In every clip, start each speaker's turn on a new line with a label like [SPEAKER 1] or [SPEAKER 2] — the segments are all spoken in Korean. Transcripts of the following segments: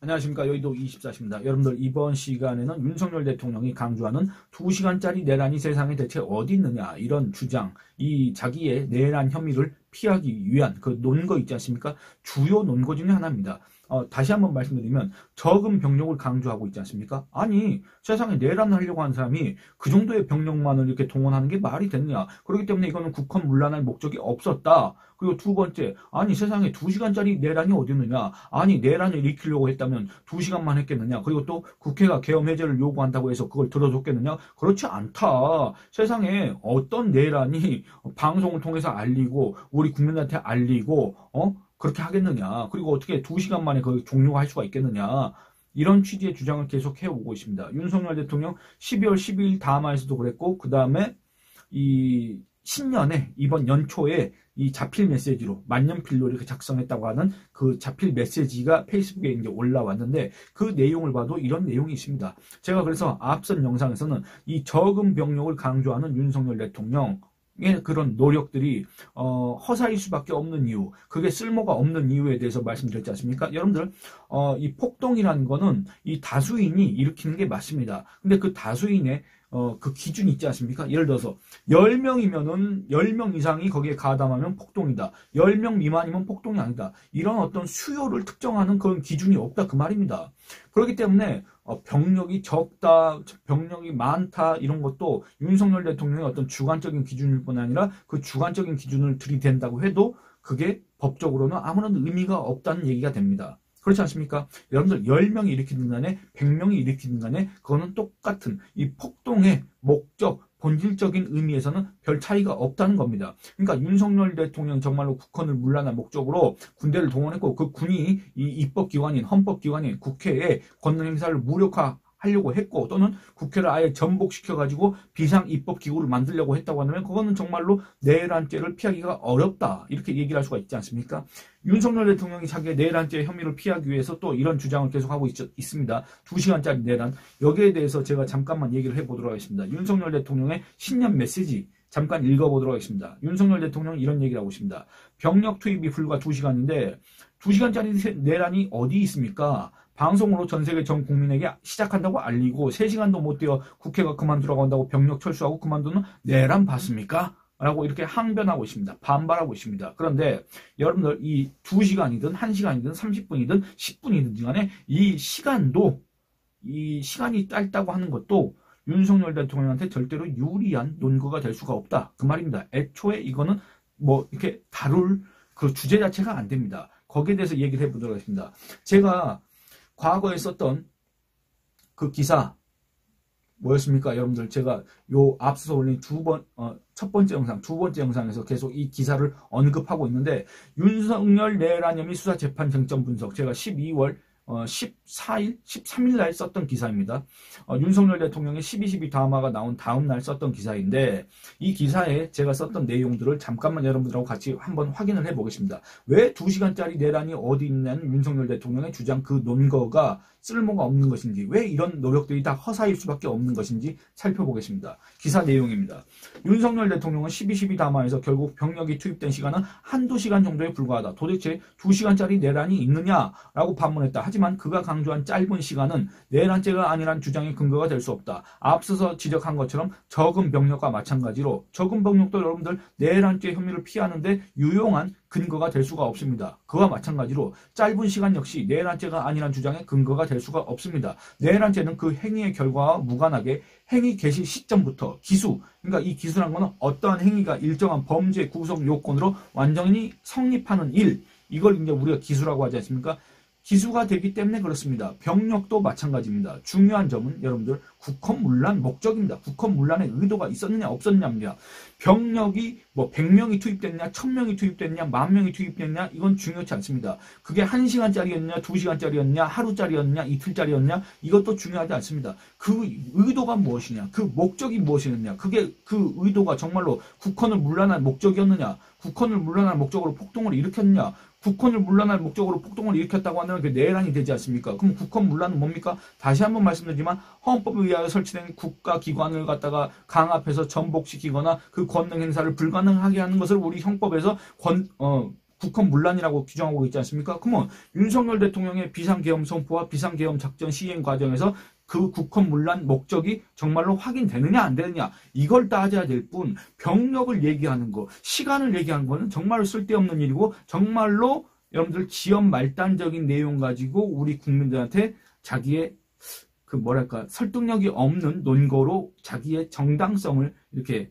[SPEAKER 1] 안녕하십니까. 여의도 24시입니다. 여러분들 이번 시간에는 윤석열 대통령이 강조하는 2시간짜리 내란이 세상에 대체 어디 있느냐 이런 주장, 이 자기의 내란 혐의를 피하기 위한 그 논거 있지 않습니까? 주요 논거 중에 하나입니다. 다시 한번 말씀드리면 적은 병력을 강조하고 있지 않습니까? 아니 세상에 내란을 하려고 하는 사람이 그 정도의 병력만을 이렇게 동원하는 게 말이 됐냐? 그렇기 때문에 이거는 국헌 문란할 목적이 없었다. 그리고 두 번째, 아니 세상에 2시간짜리 내란이 어디 있느냐? 아니 내란을 일으키려고 했다면 2시간만 했겠느냐? 그리고 또 국회가 계엄 해제를 요구한다고 해서 그걸 들어줬겠느냐? 그렇지 않다. 세상에 어떤 내란이 방송을 통해서 알리고 우리 국민한테 알리고 그렇게 하겠느냐? 그리고 어떻게 2시간 만에 그 종료가 할 수가 있겠느냐? 이런 취지의 주장을 계속 해오고 있습니다. 윤석열 대통령 12월 12일 담화에서도 그랬고, 그 다음에 이 신년에 이번 연초에 이 자필 메시지로 만년필로 이렇게 작성했다고 하는 그 자필 메시지가 페이스북에 이제 올라왔는데 그 내용을 봐도 이런 내용이 있습니다. 제가 그래서 앞선 영상에서는 이 적은 병력을 강조하는 윤석열 대통령 그런 노력들이 허사일 수밖에 없는 이유, 그게 쓸모가 없는 이유에 대해서 말씀드렸지 않습니까? 여러분들 이 폭동이라는 거는 이 다수인이 일으키는 게 맞습니다. 근데 그 다수인의 그 기준이 있지 않습니까? 예를 들어서 10명이면은 10명 이상이 거기에 가담하면 폭동이다. 10명 미만이면 폭동이 아니다. 이런 어떤 수요를 특정하는 그런 기준이 없다 그 말입니다. 그렇기 때문에 병력이 적다, 병력이 많다 이런 것도 윤석열 대통령의 어떤 주관적인 기준일 뿐 아니라 그 주관적인 기준을 들이댄다고 해도 그게 법적으로는 아무런 의미가 없다는 얘기가 됩니다. 그렇지 않습니까? 여러분들 10명이 일으키는 간에 100명이 일으키는 간에 그거는 똑같은 이 폭동의 목적, 본질적인 의미에서는 별 차이가 없다는 겁니다. 그러니까 윤석열 대통령 정말로 국헌을 문란한 목적으로 군대를 동원했고 그 군이 이 입법기관인 헌법기관인 국회에 권능 행사를 무력화하려고 했고 또는 국회를 아예 전복시켜가지고 비상입법기구를 만들려고 했다고 하면 그거는 정말로 내란죄를 피하기가 어렵다 이렇게 얘기를 할 수가 있지 않습니까? 윤석열 대통령이 자기의 내란죄 혐의를 피하기 위해서 또 이런 주장을 계속하고 있습니다. 2시간짜리 내란. 여기에 대해서 제가 잠깐만 얘기를 해보도록 하겠습니다. 윤석열 대통령의 신년 메시지 잠깐 읽어보도록 하겠습니다. 윤석열 대통령이 이런 얘기를 하고 있습니다. 병력 투입이 불과 2시간인데 2시간짜리 내란이 어디 있습니까? 방송으로 전 세계 전 국민에게 시작한다고 알리고 3시간도 못 되어 국회가 그만두라고 한다고 병력 철수하고 그만두는 내란 봤습니까? 라고 이렇게 항변하고 있습니다. 반발하고 있습니다. 그런데 여러분들 이 2시간이든 1시간이든 30분이든 10분이든 간에 이 시간도 이 시간이 짧다고 하는 것도 윤석열 대통령한테 절대로 유리한 논거가 될 수가 없다. 그 말입니다. 애초에 이거는 뭐 이렇게 다룰 그 주제 자체가 안 됩니다. 거기에 대해서 얘기를 해보도록 하겠습니다. 제가 과거에 썼던 그 기사 뭐였습니까? 여러분들 제가 요 앞서서 올린 첫 번째 영상, 두 번째 영상에서 계속 이 기사를 언급하고 있는데 윤석열 내란 혐의 수사 재판 쟁점 분석 제가 12월 14일, 13일 날 썼던 기사입니다. 윤석열 대통령의 12.12 담화가 나온 다음 날 썼던 기사인데 이 기사에 제가 썼던 내용들을 잠깐만 여러분들하고 같이 한번 확인을 해보겠습니다. 왜 2시간짜리 내란이 어디 있냐는 윤석열 대통령의 주장 그 논거가 쓸모가 없는 것인지 왜 이런 노력들이 다 허사일 수밖에 없는 것인지 살펴보겠습니다. 기사 내용입니다. 윤석열 대통령은 12.12 담화에서 결국 병력이 투입된 시간은 한두 시간 정도에 불과하다. 도대체 2시간짜리 내란이 있느냐라고 반문했다. 하지만 그가 강조한 짧은 시간은 내란죄가 아니란 주장의 근거가 될 수 없다. 앞서서 지적한 것처럼 적은 병력과 마찬가지로 적은 병력도 여러분들 내란죄 혐의를 피하는데 유용한 근거가 될 수가 없습니다. 그와 마찬가지로 짧은 시간 역시 내란죄가 아니란 주장의 근거가 될 수가 없습니다. 내란죄는 그 행위의 결과와 무관하게 행위 개시 시점부터 기수, 그러니까 이 기수란 것은 어떠한 행위가 일정한 범죄 구성 요건으로 완전히 성립하는 일, 이걸 이제 우리가 기수라고 하지 않습니까? 기수가 되기 때문에 그렇습니다. 병력도 마찬가지입니다. 중요한 점은 여러분들 국헌문란 목적입니다. 국헌문란의 의도가 있었느냐 없었느냐입니다. 병력이 뭐 100명이 투입됐냐 1000명이 투입됐냐 10,000명이 투입됐냐 이건 중요치 않습니다. 그게 1시간짜리였냐 2시간짜리였냐 하루짜리였냐 이틀짜리였냐 이것도 중요하지 않습니다. 그 의도가 무엇이냐 그 목적이 무엇이냐 그게 그 의도가 정말로 국헌을 문란할 목적이었느냐 국헌을 문란할 목적으로 폭동을 일으켰느냐 국헌을 문란할 목적으로 폭동을 일으켰다고 하면 그게 내란이 되지 않습니까? 그럼 국헌 문란은 뭡니까? 다시 한번 말씀드리지만 헌법에 의하여 설치된 국가기관을 갖다가 강압해서 전복시키거나 그 권능 행사를 불가능하게 하는 것을 우리 형법에서 국헌문란이라고 규정하고 있지 않습니까? 그러면 윤석열 대통령의 비상계엄 선포와 비상계엄 작전 시행 과정에서 그 국헌문란 목적이 정말로 확인되느냐 안 되느냐 이걸 따져야 될 뿐 병력을 얘기하는 거, 시간을 얘기하는 거는 정말로 쓸데없는 일이고 정말로 여러분들 지연 말단적인 내용 가지고 우리 국민들한테 자기의 그 뭐랄까 설득력이 없는 논거로 자기의 정당성을 이렇게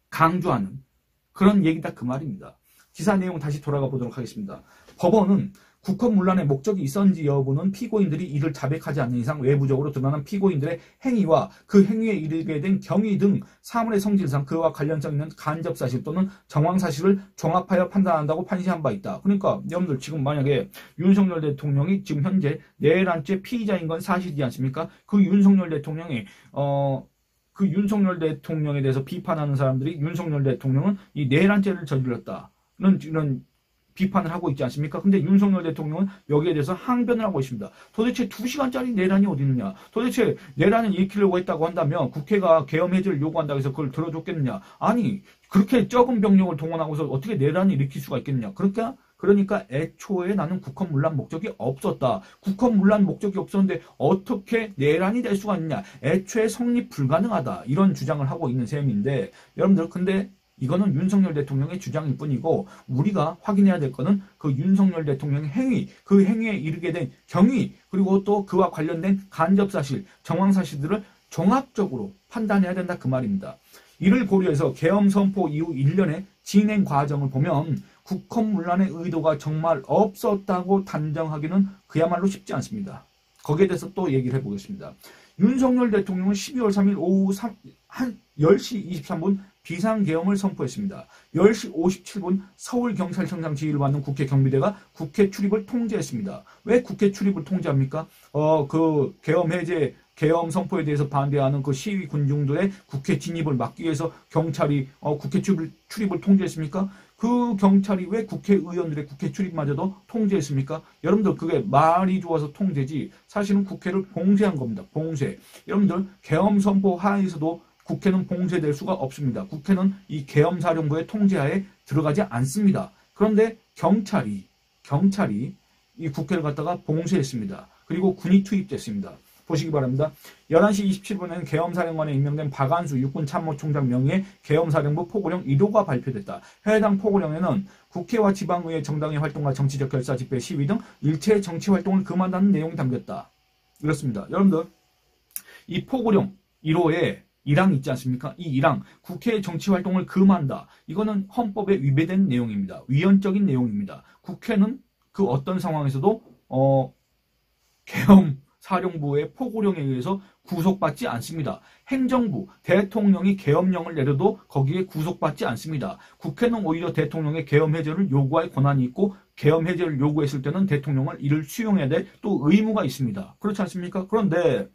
[SPEAKER 1] 강조하는 그런 얘기다 그 말입니다. 기사 내용 다시 돌아가 보도록 하겠습니다. 법원은 국헌문란의 목적이 있었는지 여부는 피고인들이 이를 자백하지 않는 이상 외부적으로 드러난 피고인들의 행위와 그 행위에 이르게 된 경위 등 사물의 성질상 그와 관련성 있는 간접사실 또는 정황사실을 종합하여 판단한다고 판시한 바 있다. 그러니까 여러분들 지금 만약에 윤석열 대통령이 지금 현재 내란죄 피의자인 건 사실이지 않습니까? 그 윤석열 대통령이 그 윤석열 대통령에 대해서 비판하는 사람들이 윤석열 대통령은 이 내란죄를 저질렀다는 이런 비판을 하고 있지 않습니까? 근데 윤석열 대통령은 여기에 대해서 항변을 하고 있습니다. 도대체 2시간짜리 내란이 어디 있느냐? 도대체 내란을 일으키려고 했다고 한다면 국회가 계엄 해제를 요구한다고 해서 그걸 들어줬겠느냐? 아니, 그렇게 적은 병력을 동원하고서 어떻게 내란을 일으킬 수가 있겠느냐? 그러니까 애초에 나는 국헌문란 목적이 없었다. 국헌문란 목적이 없었는데 어떻게 내란이 될 수가 있느냐? 애초에 성립 불가능하다. 이런 주장을 하고 있는 셈인데 여러분들 근데 이거는 윤석열 대통령의 주장일 뿐이고 우리가 확인해야 될 거는 그 윤석열 대통령의 행위, 그 행위에 이르게 된 경위 그리고 또 그와 관련된 간접사실, 정황사실들을 종합적으로 판단해야 된다 그 말입니다. 이를 고려해서 계엄 선포 이후 1년의 진행 과정을 보면 국헌문란의 의도가 정말 없었다고 단정하기는 그야말로 쉽지 않습니다. 거기에 대해서 또 얘기를 해보겠습니다. 윤석열 대통령은 12월 3일 오후 10시 23분 비상계엄을 선포했습니다. 10시 57분 서울경찰청장 지휘를 받는 국회 경비대가 국회 출입을 통제했습니다. 왜 국회 출입을 통제합니까? 그 계엄 해제, 계엄 선포에 대해서 반대하는 그 시위 군중들의 국회 진입을 막기 위해서 경찰이 국회 출입을 통제했습니까? 그 경찰이 왜 국회의원들의 국회 출입마저도 통제했습니까? 여러분들 그게 말이 좋아서 통제지 사실은 국회를 봉쇄한 겁니다. 봉쇄. 여러분들 계엄 선포 하에서도 국회는 봉쇄될 수가 없습니다. 국회는 이 계엄사령부의 통제하에 들어가지 않습니다. 그런데 경찰이 이 국회를 갖다가 봉쇄했습니다. 그리고 군이 투입됐습니다. 보시기 바랍니다. 11시 27분에는 계엄사령관에 임명된 박안수 육군참모총장 명의의 계엄사령부 포고령 1호가 발표됐다. 해당 포고령에는 국회와 지방의회 정당의 활동과 정치적 결사, 집회, 시위 등 일체의 정치활동을 금한다는 내용이 담겼다. 이렇습니다. 여러분들 이 포고령 1호에 1항 있지 않습니까? 이 1항 국회의 정치활동을 금한다. 이거는 헌법에 위배된 내용입니다. 위헌적인 내용입니다. 국회는 그 어떤 상황에서도 계엄 사령부의 포고령에 의해서 구속받지 않습니다. 행정부, 대통령이 계엄령을 내려도 거기에 구속받지 않습니다. 국회는 오히려 대통령의 계엄 해제를 요구할 권한이 있고 계엄 해제를 요구했을 때는 대통령을 이를 수용해야 될 또 의무가 있습니다. 그렇지 않습니까? 그런데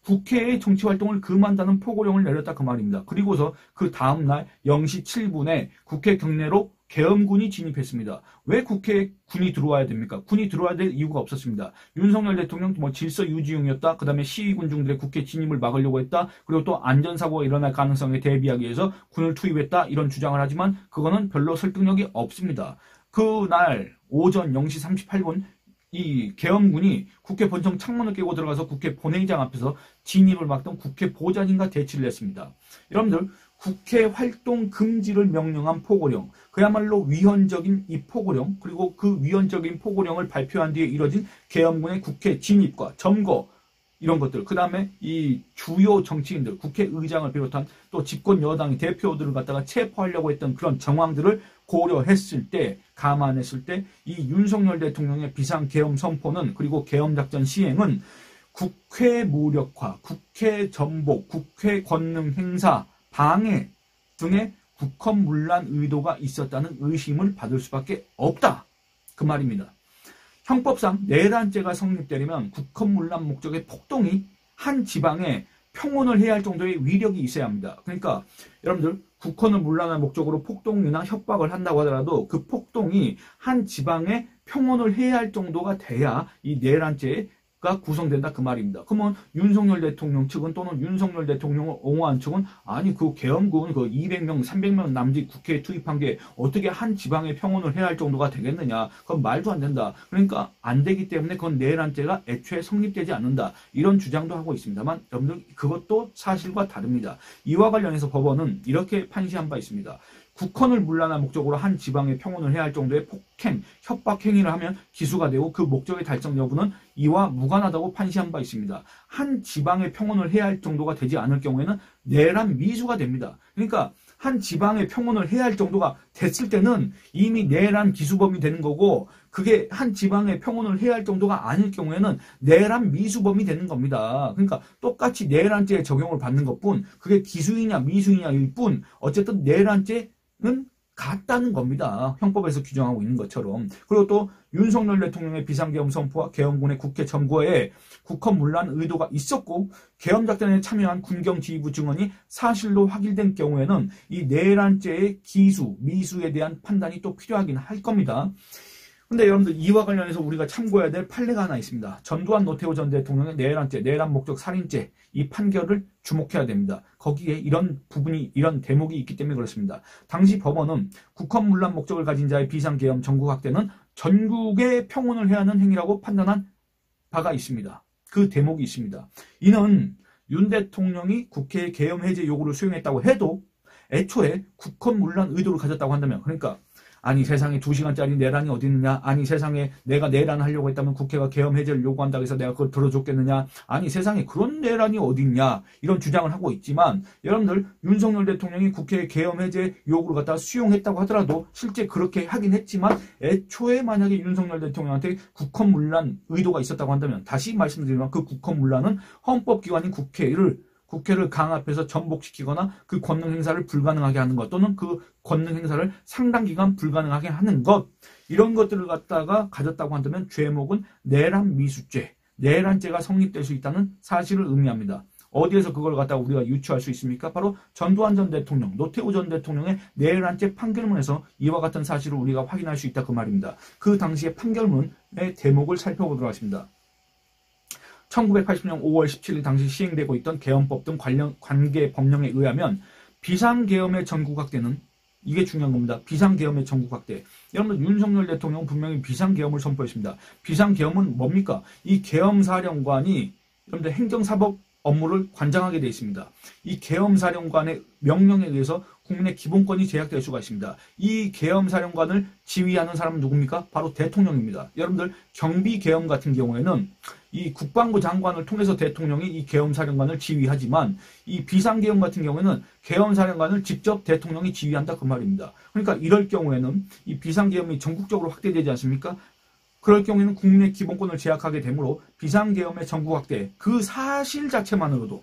[SPEAKER 1] 국회의 정치활동을 금한다는 포고령을 내렸다 그 말입니다. 그리고서 그 다음날 0시 7분에 국회 경내로 계엄군이 진입했습니다. 왜 국회에 군이 들어와야 됩니까? 군이 들어와야 될 이유가 없었습니다. 윤석열 대통령 질서 유지용이었다. 그 다음에 시위군중들의 국회 진입을 막으려고 했다. 그리고 또 안전사고가 일어날 가능성에 대비하기 위해서 군을 투입했다. 이런 주장을 하지만 그거는 별로 설득력이 없습니다. 그날 오전 0시 38분 이 계엄군이 국회 본청 창문을 깨고 들어가서 국회 본회의장 앞에서 진입을 막던 국회 보좌진과 대치를 했습니다. 여러분들 국회 활동 금지를 명령한 포고령, 그야말로 위헌적인 이 포고령, 그리고 그 위헌적인 포고령을 발표한 뒤에 이뤄진 계엄군의 국회 진입과 점거 이런 것들, 그 다음에 이 주요 정치인들, 국회의장을 비롯한 또 집권 여당의 대표들을 갖다가 체포하려고 했던 그런 정황들을 고려했을 때, 감안했을 때 이 윤석열 대통령의 비상계엄 선포는 그리고 계엄작전 시행은 국회 무력화, 국회 전복, 국회 권능 행사, 방해 등의 국헌문란 의도가 있었다는 의심을 받을 수밖에 없다. 그 말입니다. 형법상 내란죄가 성립되려면 국헌문란 목적의 폭동이 한 지방에 평온을 해야 할 정도의 위력이 있어야 합니다. 그러니까 여러분들 국헌을 문란할 목적으로 폭동이나 협박을 한다고 하더라도 그 폭동이 한 지방에 평온을 해야 할 정도가 돼야 이 내란죄에 가 구성된다 그 말입니다. 그러면 윤석열 대통령 측은 또는 윤석열 대통령을 옹호한 측은 아니 그 계엄군 그 200명 300명 남짓 국회에 투입한 게 어떻게 한 지방에 평온을 해야 할 정도가 되겠느냐. 그건 말도 안 된다. 그러니까 안 되기 때문에 그건 내란죄가 애초에 성립되지 않는다. 이런 주장도 하고 있습니다만 여러분들 그것도 사실과 다릅니다. 이와 관련해서 법원은 이렇게 판시한 바 있습니다. 국헌을 문란한 목적으로 한 지방의 평온을 해야 할 정도의 폭행, 협박 행위를 하면 기수가 되고 그 목적의 달성 여부는 이와 무관하다고 판시한 바 있습니다. 한 지방의 평온을 해야 할 정도가 되지 않을 경우에는 내란 미수가 됩니다. 그러니까 한 지방의 평온을 해야 할 정도가 됐을 때는 이미 내란 기수범이 되는 거고 그게 한 지방의 평온을 해야 할 정도가 아닐 경우에는 내란 미수범이 되는 겁니다. 그러니까 똑같이 내란죄에 적용을 받는 것뿐 그게 기수이냐 미수이냐일 뿐 어쨌든 내란죄 는 같다는 겁니다. 형법에서 규정하고 있는 것처럼. 그리고 또 윤석열 대통령의 비상계엄 선포와 계엄군의 국회 점거에 국헌문란 의도가 있었고 계엄작전에 참여한 군경지휘부 증언이 사실로 확인된 경우에는 이 내란죄의 기수, 미수에 대한 판단이 또 필요하긴 할 겁니다. 근데 여러분들 이와 관련해서 우리가 참고해야 될 판례가 하나 있습니다. 전두환 노태우 전 대통령의 내란죄, 내란 목적 살인죄 이 판결을 주목해야 됩니다. 거기에 이런 부분이 이런 대목이 있기 때문에 그렇습니다. 당시 법원은 국헌문란 목적을 가진 자의 비상계엄 전국 확대는 전국의 평온을 해야 하는 행위라고 판단한 바가 있습니다. 그 대목이 있습니다. 이는 윤 대통령이 국회의 계엄 해제 요구를 수용했다고 해도 애초에 국헌문란 의도를 가졌다고 한다면 그러니까 아니 세상에 2시간짜리 내란이 어디 있느냐. 아니 세상에 내가 내란을 하려고 했다면 국회가 계엄 해제를 요구한다고 해서 내가 그걸 들어줬겠느냐. 아니 세상에 그런 내란이 어디 있냐. 이런 주장을 하고 있지만 여러분들 윤석열 대통령이 국회의 계엄 해제 요구를 갖다가 수용했다고 하더라도 실제 그렇게 하긴 했지만 애초에 만약에 윤석열 대통령한테 국헌문란 의도가 있었다고 한다면 다시 말씀드리면 그 국헌문란은 헌법기관인 국회를 강압해서 전복시키거나 그 권능 행사를 불가능하게 하는 것 또는 그 권능 행사를 상당 기간 불가능하게 하는 것 이런 것들을 갖다가 가졌다고 한다면 죄목은 내란 미수죄, 내란죄가 성립될 수 있다는 사실을 의미합니다. 어디에서 그걸 갖다가 우리가 유추할 수 있습니까? 바로 전두환 전 대통령, 노태우 전 대통령의 내란죄 판결문에서 이와 같은 사실을 우리가 확인할 수 있다 그 말입니다. 그 당시의 판결문의 대목을 살펴보도록 하겠습니다. 1980년 5월 17일 당시 시행되고 있던 계엄법 등 관계 법령에 의하면 비상계엄의 전국 확대는 이게 중요한 겁니다. 비상계엄의 전국 확대. 여러분 윤석열 대통령은 분명히 비상계엄을 선포했습니다. 비상계엄은 뭡니까? 이 계엄사령관이 여러분들 행정사법 업무를 관장하게 되어 있습니다. 이 계엄사령관의 명령에 의해서 국민의 기본권이 제약될 수가 있습니다. 이 계엄사령관을 지휘하는 사람은 누굽니까? 바로 대통령입니다. 여러분들 경비계엄 같은 경우에는 이 국방부 장관을 통해서 대통령이 이 계엄사령관을 지휘하지만 이 비상계엄 같은 경우에는 계엄사령관을 직접 대통령이 지휘한다 그 말입니다. 그러니까 이럴 경우에는 이 비상계엄이 전국적으로 확대되지 않습니까? 그럴 경우에는 국민의 기본권을 제약하게 되므로 비상계엄의 전국 확대 그 사실 자체만으로도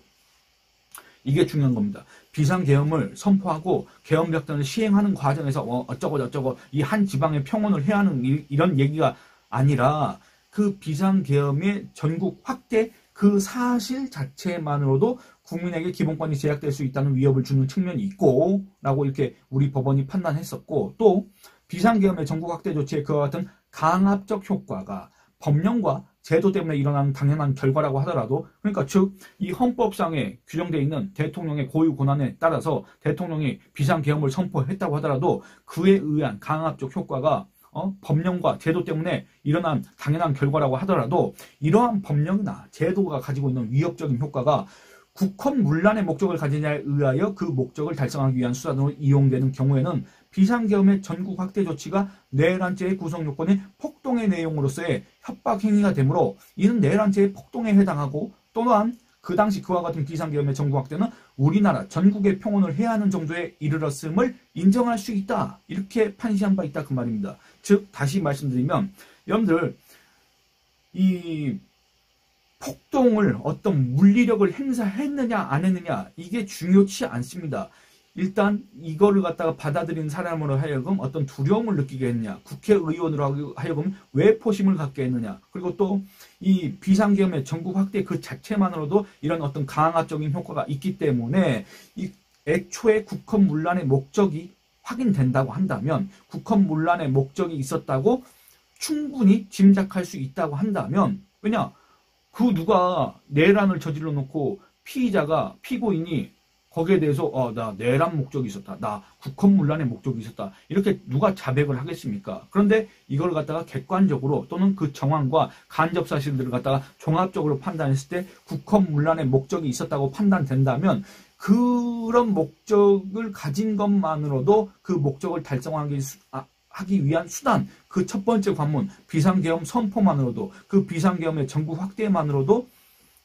[SPEAKER 1] 이게 중요한 겁니다. 비상계엄을 선포하고 계엄작전을 시행하는 과정에서 어쩌고 저쩌고 이 한 지방의 평온을 해야 하는 이런 얘기가 아니라 그 비상계엄의 전국 확대 그 사실 자체만으로도 국민에게 기본권이 제약될 수 있다는 위협을 주는 측면이 있고 라고 이렇게 우리 법원이 판단했었고 또 비상계엄의 전국 확대 조치에 그와 같은 강압적 효과가 법령과 제도 때문에 일어나는 당연한 결과라고 하더라도 그러니까 즉 이 헌법상에 규정되어 있는 대통령의 고유 권한에 따라서 대통령이 비상계엄을 선포했다고 하더라도 그에 의한 강압적 효과가 법령과 제도 때문에 일어난 당연한 결과라고 하더라도 이러한 법령이나 제도가 가지고 있는 위협적인 효과가 국헌문란의 목적을 가진 자에 의하여 그 목적을 달성하기 위한 수단으로 이용되는 경우에는 비상계엄의 전국 확대 조치가 내란죄의 구성요건인 폭동의 내용으로서의 협박행위가 되므로 이는 내란죄의 폭동에 해당하고 또한 그 당시 그와 같은 비상계엄의 전국 확대는 우리나라 전국의 평온을 해야 하는 정도에 이르렀음을 인정할 수 있다. 이렇게 판시한 바 있다 그 말입니다. 즉 다시 말씀드리면 여러분들 이 폭동을 어떤 물리력을 행사했느냐 안 했느냐 이게 중요치 않습니다. 일단 이거를 갖다가 받아들인 사람으로 하여금 어떤 두려움을 느끼게 했느냐 국회의원으로 하여금 왜 포심을 갖게 했느냐 그리고 또 이 비상계엄의 전국 확대 그 자체만으로도 이런 어떤 강압적인 효과가 있기 때문에 이 애초에 국헌문란의 목적이 확인된다고 한다면 국헌문란의 목적이 있었다고 충분히 짐작할 수 있다고 한다면 왜냐 그 누가 내란을 저질러 놓고 피고인이 거기에 대해서 나 내란 목적이 있었다. 나 국헌문란의 목적이 있었다. 이렇게 누가 자백을 하겠습니까? 그런데 이걸 갖다가 객관적으로 또는 그 정황과 간접 사실들을 갖다가 종합적으로 판단했을 때 국헌문란의 목적이 있었다고 판단된다면 그런 목적을 가진 것만으로도 그 목적을 하기 위한 수단, 그 첫 번째 관문, 비상계엄 선포만으로도 그 비상계엄의 전국 확대만으로도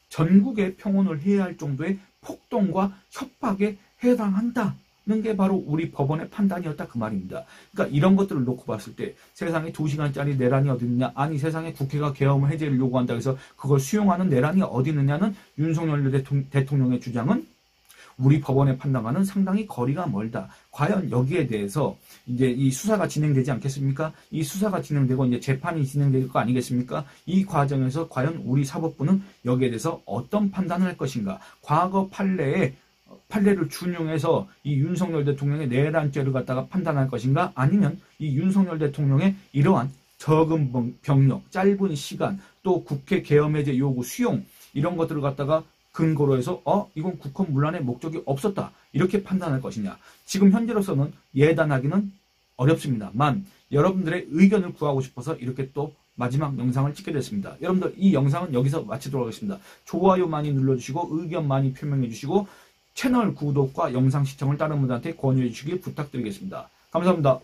[SPEAKER 1] 전국에 평온을 해야 할 정도의 폭동과 협박에 해당한다는 게 바로 우리 법원의 판단이었다 그 말입니다. 그러니까 이런 것들을 놓고 봤을 때 세상에 2시간짜리 내란이 어디 있느냐, 아니 세상에 국회가 계엄 해제를 요구한다 해서 그걸 수용하는 내란이 어디 있느냐는 윤석열 대통령의 주장은 우리 법원의 판단과는 상당히 거리가 멀다. 과연 여기에 대해서 이제 이 수사가 진행되지 않겠습니까? 이 수사가 진행되고 이제 재판이 진행될 거 아니겠습니까? 이 과정에서 과연 우리 사법부는 여기에 대해서 어떤 판단을 할 것인가? 과거 판례를 준용해서 이 윤석열 대통령의 내란죄를 갖다가 판단할 것인가? 아니면 이 윤석열 대통령의 이러한 적은 병력, 짧은 시간, 또 국회 계엄해제 요구 수용 이런 것들을 갖다가 근거로 해서 이건 국헌문란의 목적이 없었다 이렇게 판단할 것이냐. 지금 현재로서는 예단하기는 어렵습니다만 여러분들의 의견을 구하고 싶어서 이렇게 또 마지막 영상을 찍게 됐습니다. 여러분들 이 영상은 여기서 마치도록 하겠습니다. 좋아요 많이 눌러주시고 의견 많이 표명해 주시고 채널 구독과 영상 시청을 다른 분들한테 권유해 주시길 부탁드리겠습니다. 감사합니다.